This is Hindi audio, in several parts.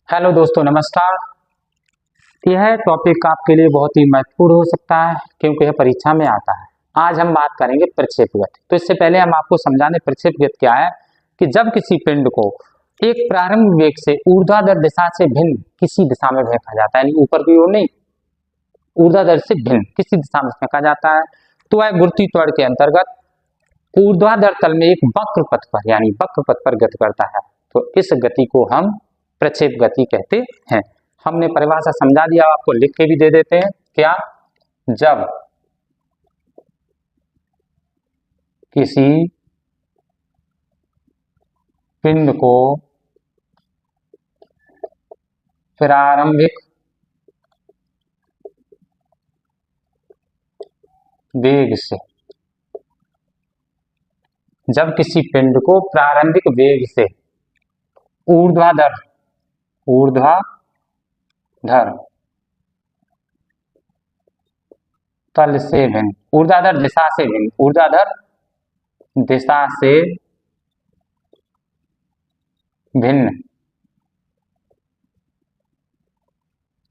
हेलो दोस्तों, नमस्कार। यह टॉपिक आपके लिए बहुत ही महत्वपूर्ण हो सकता है क्योंकि यह परीक्षा में आता है। आज हम बात करेंगे प्रक्षेपवक्र। तो इससे पहले हम आपको समझा दें प्रक्षेपवक्र क्या है। कि जब किसी पिंड को एक प्रारंभिक वेग से ऊर्ध्वाधर दिशा से भिन्न किसी दिशा में फेंका जाता है, यानी ऊपर की ओर नहीं, ऊर्ध्वाधर से भिन्न किसी दिशा में फेंका जाता है, तो वह गुरुत्वीय त्वरण के अंतर्गत ऊर्ध्वाधर तल में एक वक्र पथ पर यानी वक्र पथ पर गति करता है। तो इस गति को हम प्रक्षेप गति कहते हैं। हमने परिभाषा समझा दिया, आपको लिख के भी दे देते हैं। क्या? जब किसी पिंड को प्रारंभिक वेग से ऊर्ध्वाधर तल से भिन्न, ऊर्ध्वाधर दिशा से भिन्न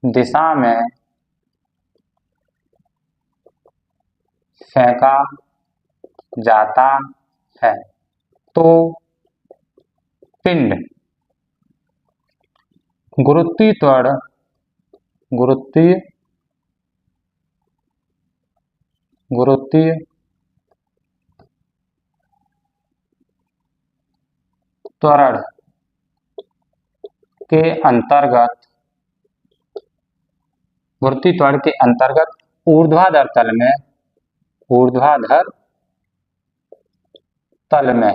दिशा में फेंका जाता है तो पिंड गुरुत्वीय त्वरण के अंतर्गत ऊर्ध्वाधर तल में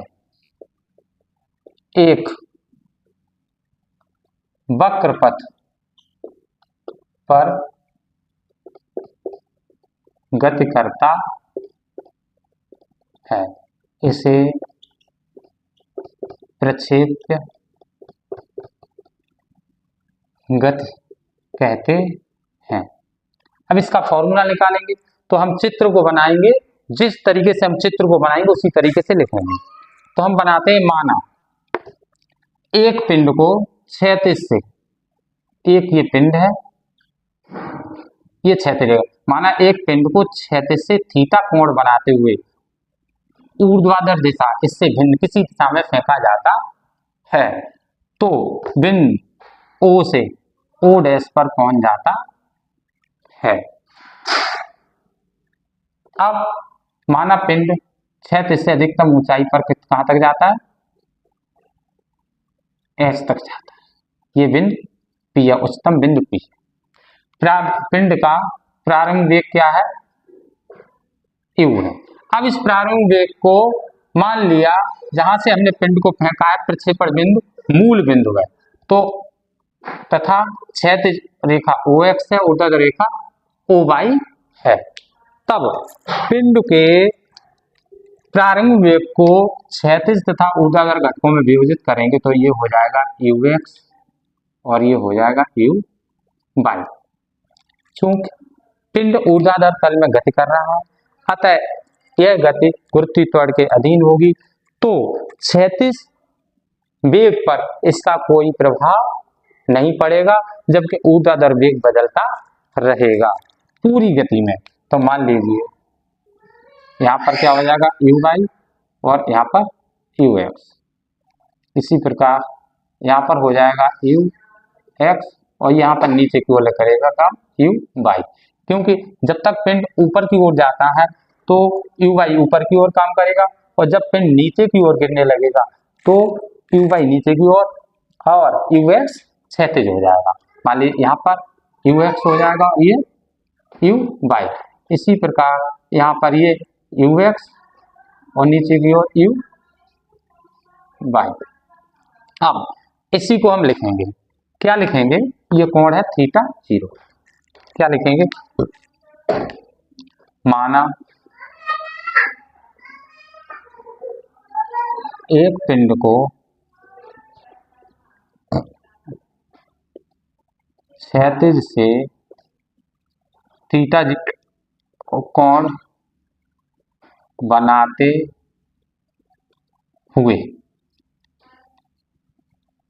एक वक्र पथ पर गति करता है। इसे प्रक्षेप्य गति कहते हैं। अब इसका फॉर्मूला निकालेंगे तो हम चित्र को बनाएंगे, जिस तरीके से हम चित्र को बनाएंगे उसी तरीके से लिखेंगे। तो हम बनाते हैं, माना एक पिंड को क्षैतिज से, एक ये पिंड है, ये क्षैतिज है, माना एक पिंड को क्षैतिज से थीटा कोण बनाते हुए ऊर्ध्वाधर दिशा इससे भिन्न किसी दिशा में फेंका जाता है तो बिंदु O से O डैश पर पहुंच जाता है। अब माना पिंड क्षैतिज से अधिकतम ऊंचाई पर कहां तक जाता है? S तक जाता है। ये बिंदु P है, उच्चतम बिंदु P। पिंड का प्रारंभिक वेग क्या है? U है। अब इस प्रारंभिक वेग को मान लिया जहां से हमने पिंड को फेंका है प्रक्षेपण बिंदु मूल बिंदु है, तो तथा क्षैतिज रेखा OX है, ऊर्ध्वाधर रेखा OY है। तब पिंड के प्रारंभिक वेग को क्षैतिज तथा ऊर्ध्वाधर घटकों में विभाजित करेंगे तो ये हो जाएगा UX और ये हो जाएगा UY। चूंकि पिंड ऊर्ध्वाधर तल में गति कर रहा है, अतः यह गति गुरुत्वीय त्वरण के अधीन होगी, तो क्षैतिज वेग पर इसका कोई प्रभाव नहीं पड़ेगा, जबकि ऊर्ध्वाधर वेग बदलता रहेगा पूरी गति में। तो मान लीजिए यहाँ पर क्या हो जाएगा? UY और यहाँ पर UX। इसी प्रकार यहाँ पर हो जाएगा UX और यहाँ पर नीचे की ओर करेगा काम UY, क्योंकि जब तक पिंड ऊपर की ओर जाता है तो UY ऊपर की ओर काम करेगा, और जब पिंड नीचे की ओर गिरने लगेगा तो UY नीचे की ओर और UX क्षैतिज हो जाएगा। मान लीजिए यहाँ पर UX हो जाएगा, ये UY। इसी प्रकार यहाँ पर ये UX और नीचे की ओर UY। अब इसी को हम लिखेंगे, क्या लिखेंगे? ये कोण है थीटा 0। क्या लिखेंगे? माना एक पिंड को क्षैतिज से थीटा कोण बनाते हुए,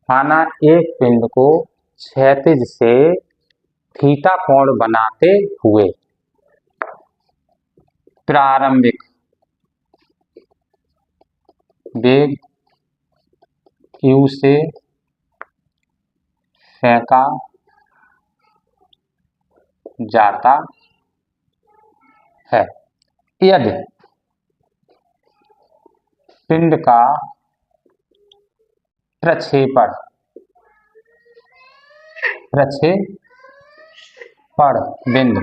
माना एक पिंड को क्षैतिज से थीटा कोण बनाते हुए प्रारंभिक वेग u से फेंका जाता है यदि पिंड का प्रक्षेपण बिंदु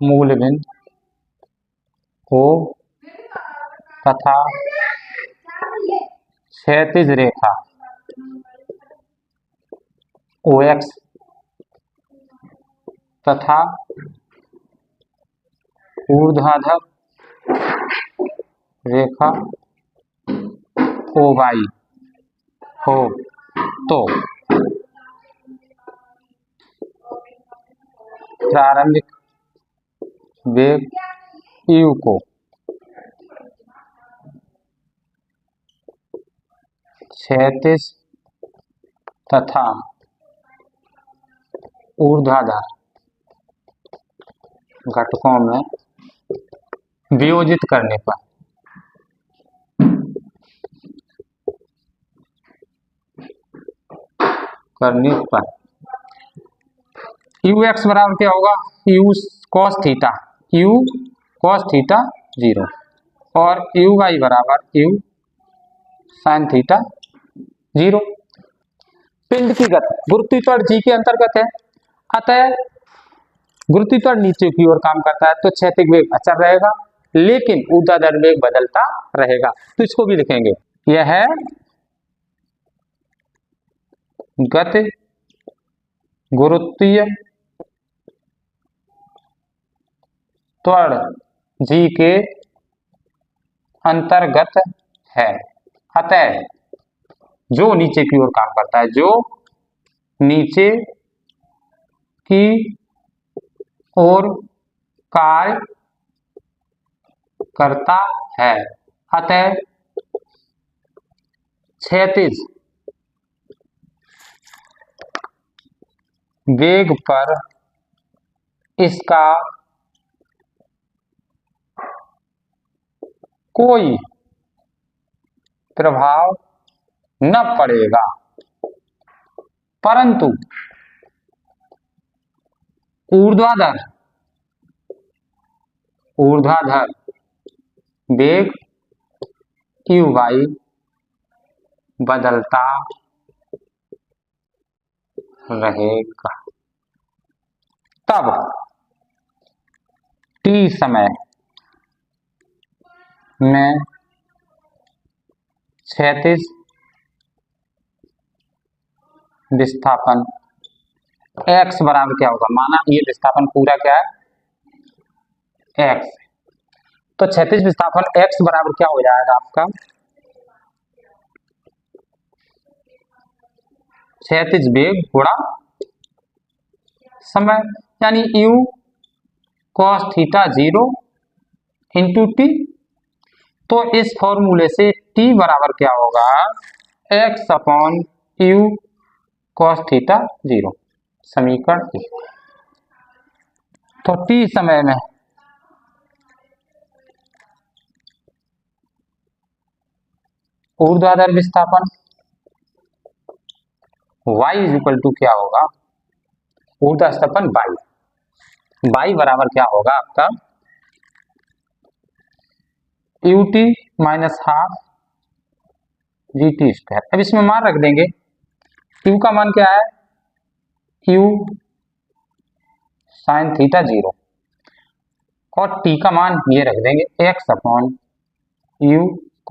मूल बिंदु O तथा क्षैतिज रेखा OX तथा ऊर्ध्वाधर रेखा OY हो तो प्रारंभिक वेग u को क्षैतिज तथा ऊर्ध्वाधर घटकों में वियोजित करने पर ux बराबर क्या होगा u cos थीटा 0 और uy बराबर u sin थीटा 0। पिंड की गति गुरुत्वाकर्षण g के अंतर्गत है, अतः गुरुत्वाकर्षण नीचे की ओर काम करता है तो क्षैतिज वेग अचर रहेगा लेकिन ऊर्ध्वाधर वेग बदलता रहेगा। तो इसको भी लिखेंगे, यह है गति गुरुत्वीय त्वरण g के अंतर्गत है, अतः जो नीचे की ओर काम करता है, जो नीचे की ओर कार्य करता है, अतः क्षैतिज वेग पर इसका कोई प्रभाव न पड़ेगा, परंतु ऊर्ध्वाधर वेग uy बदलता रहेगा। तब t समय में क्षैतिज विस्थापन x बराबर क्या होगा, माना ये विस्थापन पूरा क्या है x, तो क्षैतिज विस्थापन x बराबर क्या हो जाएगा आपका क्षैतिज वेग गुणा समय, यानी u cos theta 0 into T. तो इस फॉर्मूले से t बराबर क्या होगा x upon u cos theta 0, समीकरण। तो t समय में ऊर्ध्वाधर विस्थापन y इज इक्वल टू क्या होगा ऊर्ध्वाधर विस्थापन y बराबर क्या होगा आपका ut माइनस हाफ vt²। अब इसमें मान रख देंगे, u का मान क्या है u sin थीटा 0 और t का मान ये रख देंगे x upon u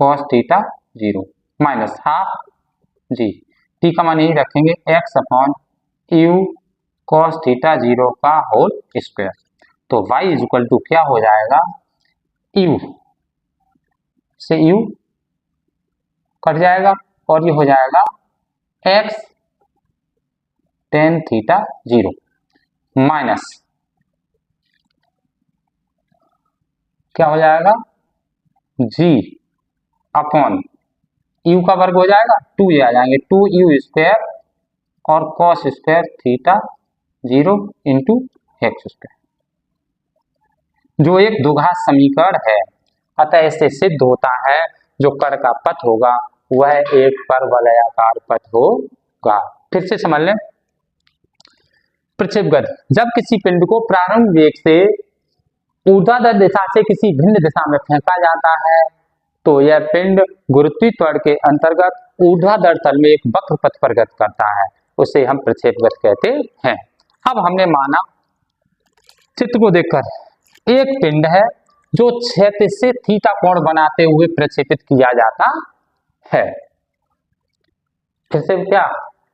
cos theta 0 minus half g, t का मान यही रखेंगे x upon u cos theta 0 का होल स्क्वायर। तो y इज इक्वल टू क्या हो जाएगा u से u कट जाएगा और ये हो जाएगा x tan थीटा 0 माइनस क्या हो जाएगा g अपॉन यू का वर्ग हो जाएगा, 2 ये आ जाएंगे, 2u² और cos square theta 0 into x square, जो एक द्विघात समीकरण है। अतः इससे सिद्ध होता है जो कण का पथ होगा वह एक परवलयाकार पथ होगा। फिर से समझ लें, प्रक्षेप गति, जब किसी पिंड को प्रारंभ वेग से ऊर्ध्वाधर दिशा से किसी भिन्न दिशा में फेंका जाता है तो यह पिंड गुरुत्वीय त्वरण के अंतर्गत ऊर्ध्वाधर तल में एक वक्र पथ पर गति करता है, उसे हम प्रक्षेप गति कहते हैं। अब हमने माना चित्र को देखकर एक पिंड है जो क्षैतिज से थीटा कोण बनाते हुए प्रक्षेपित किया जाता है। फिर से क्या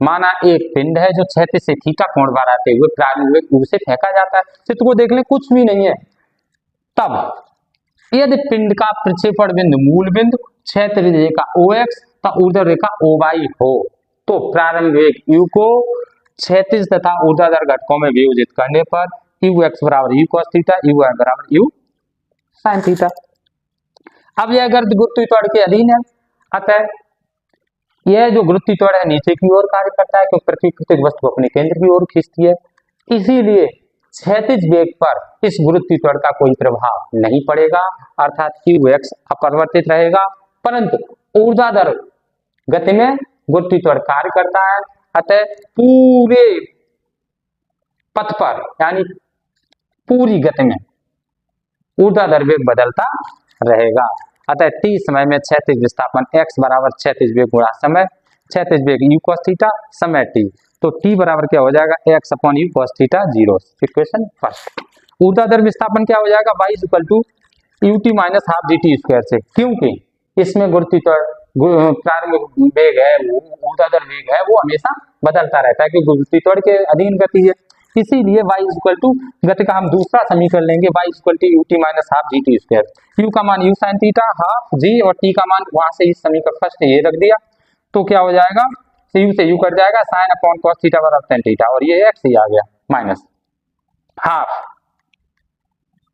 माना, एक पिंड है जो क्षैतिज से थीटा कोण बनाते हुए प्रारंभ वेग u से फेंका जाता है। चित्र को देख लें, कुछ भी नहीं है। तब यदि पिंड का प्रक्षेपण बिंदु मूल बिंदु क्षैतिज रेखा OX तथा ऊर्ध्वाधर रेखा OY हो तो प्रारंभ वेग u को क्षैतिज तथा ऊर्ध्वाधर घटकों में विभाजित करने पर ux बराबर u cos थीटा, uy बराबर u sin थीटा। अब यह गर्त गुरुत्वीय त्वरण के अधीन है, अतः यह जो गुरुत्वीय त्वरण है नीचे की ओर कार्य करता है क्योंकि पृथ्वी प्रत्येक वस्तु अपने केंद्र की ओर खींचती है, इसीलिए क्षैतिज वेग पर इस गुरुत्वीय त्वरण का कोई प्रभाव नहीं पड़ेगा, अर्थात ux अपरिवर्तित रहेगा, परंतु ऊर्ध्वाधर गति में गुरुत्वीय त्वरण कार्य करता है। अतः पूरे पथ पर यानी पूरी गति में ऊर्ध्वाधर वेग बदलता रहेगा। अतः t समय में क्षैतिज विस्थापन x बराबर क्षैतिज वेग गुणा समय, क्षैतिज वेग u cos थीटा, समय t, तो t बराबर क्या हो जाएगा, x upon u cos theta 0। Equation first. ऊर्ध्वाधर विस्थापन क्या हो जाएगा, y equal to ut minus half gt square से, क्योंकि इसमें गुरुत्वीय त्वरण प्रारंभिक वेग है, वो ऊर्ध्वाधर वेग है, वो हमेशा बदलता रहता है क्योंकि गुरुत्वीय त्वरण के अधीन गति है। इसीलिए y इक्वल टू गति का हम दूसरा समीकरण लेंगे, y equal to ut minus half gt square, u का मान u sin theta half g और t का मान वहां से इस समीकरण फर्स्ट ये रख दिया तो क्या हो जाएगा, u से u कट जाएगा, sin अपॉन cos थीटा बराबर tan थीटा और ये x ही आ गया माइनस हाफ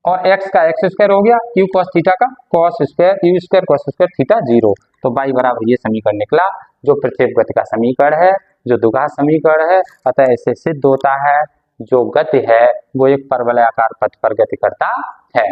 और x का x स्क्वायर हो गया, u cos थीटा का cos square, u square cos square theta 0, तो y बराबर ये समीकरण निकला जो प्रक्षेप गति का समीकरण है, जो द्विघात समीकरण है। अतः इससे सिद्ध होता है जो गति है वो एक परवलयाकार पथ पर गति करता है।